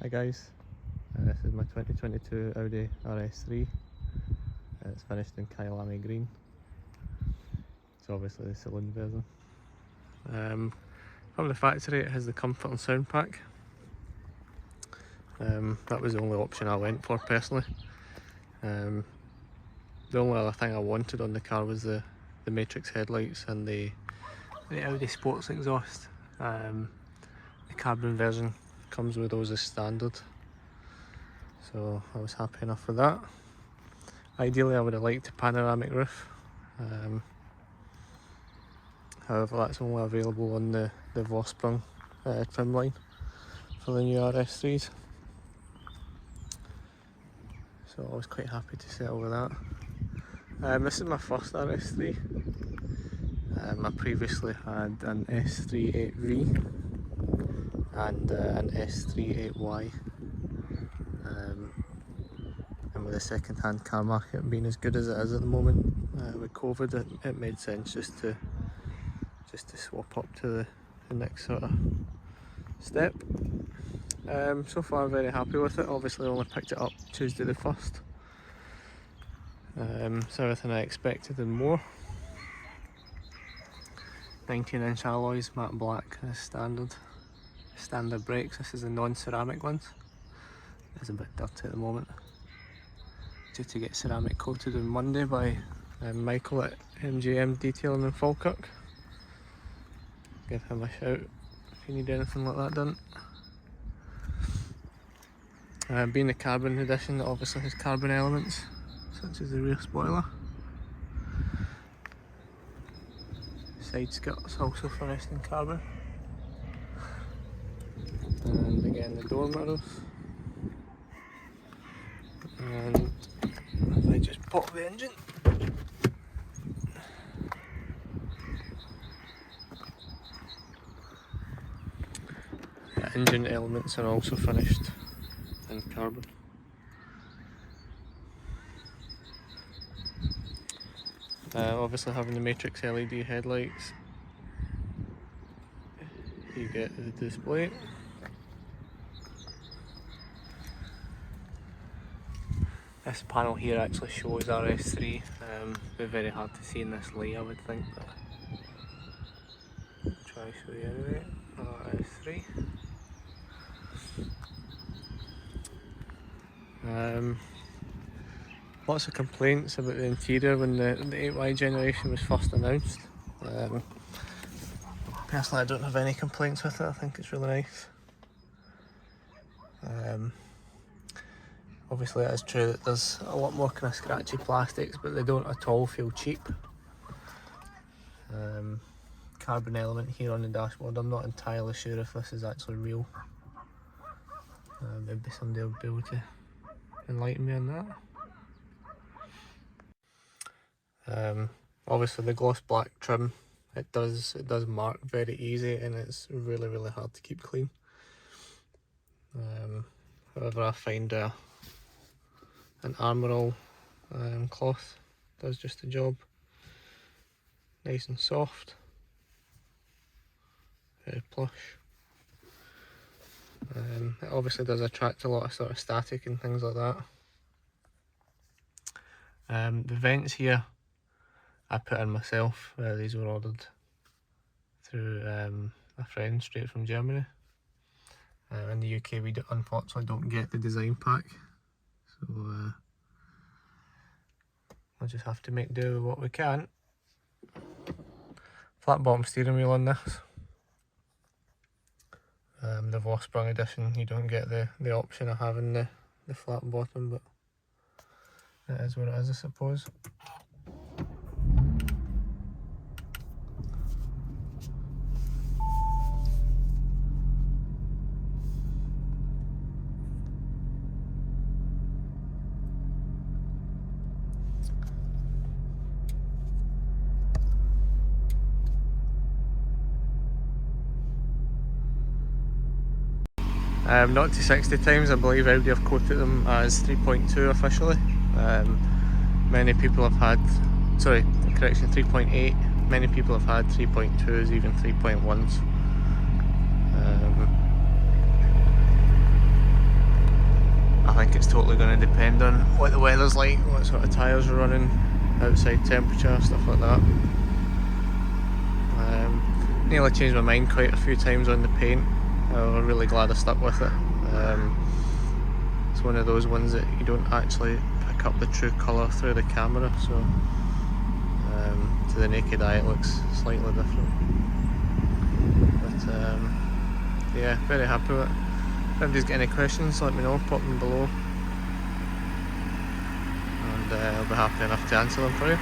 Hi guys, this is my 2022 Audi RS3. It's finished in Kyalami Green. It's obviously the saloon version. From the factory, it has the comfort and sound pack. That was the only option I went for personally. The only other thing I wanted on the car was the matrix headlights and the Audi sports exhaust. The carbon version comes with those as standard, so I was happy enough with that. Ideally I would have liked a panoramic roof, however that's only available on the Voiceover trim line for the new RS3s, so I was quite happy to settle with that. This is my first RS3. I previously had an S3 8V and an S3 8Y, and with the second hand car market being as good as it is at the moment, with COVID, it made sense just to swap up to the next sort of step. So far very happy with it. Obviously I only picked it up Tuesday the 1st. It's everything I expected and more. 19-inch alloys, matte black as standard. Standard brakes, this is the non-ceramic ones. It's a bit dirty at the moment. Due to get ceramic coated on Monday by Michael at MGM Detailing in Falkirk. Give him a shout if you need anything like that done. Being the Carbon Edition, it obviously has carbon elements, such as the rear spoiler. Side skirts also finished in carbon. And again the door mirrors. And if I just pop the engine. The engine elements are also finished in carbon. Obviously having the matrix LED headlights, you get the display. This panel here actually shows RS3. Be very hard to see in this light, I would think, but I'll try to show you anyway. RS3. Lots of complaints about the interior when the 8Y generation was first announced. Personally I don't have any complaints with it, I think it's really nice. Obviously it is true that there's a lot more kind of scratchy plastics, but they don't at all feel cheap. Carbon element here on the dashboard, I'm not entirely sure if this is actually real. Maybe somebody will be able to enlighten me on that. Obviously the gloss black trim, it does mark very easy, and it's really hard to keep clean. However, I find an Armorall cloth does just the job. Nice and soft, very plush. It obviously does attract a lot of sort of static and things like that. The vents here I put in myself. These were ordered through a friend straight from Germany. In the UK we unfortunately don't get the design pack, so we'll just have to make do with what we can. Flat bottom steering wheel on this. The Voiceover edition, you don't get the option of having the flat bottom, but it is what it is, I suppose. Not to 60 times, I believe Audi have quoted them as 3.2 officially. Many people have had, sorry, correction, 3.8. Many people have had 3.2s, even 3.1s. it's totally going to depend on what the weather's like, what sort of tyres are running, outside temperature, stuff like that. Nearly changed my mind quite a few times on the paint. I'm really glad I stuck with it. It's one of those ones that you don't actually pick up the true colour through the camera, so to the naked eye it looks slightly different. But yeah, very happy with it. If anybody's got any questions, let me know, pop them below, and I'll be happy enough to answer them for you.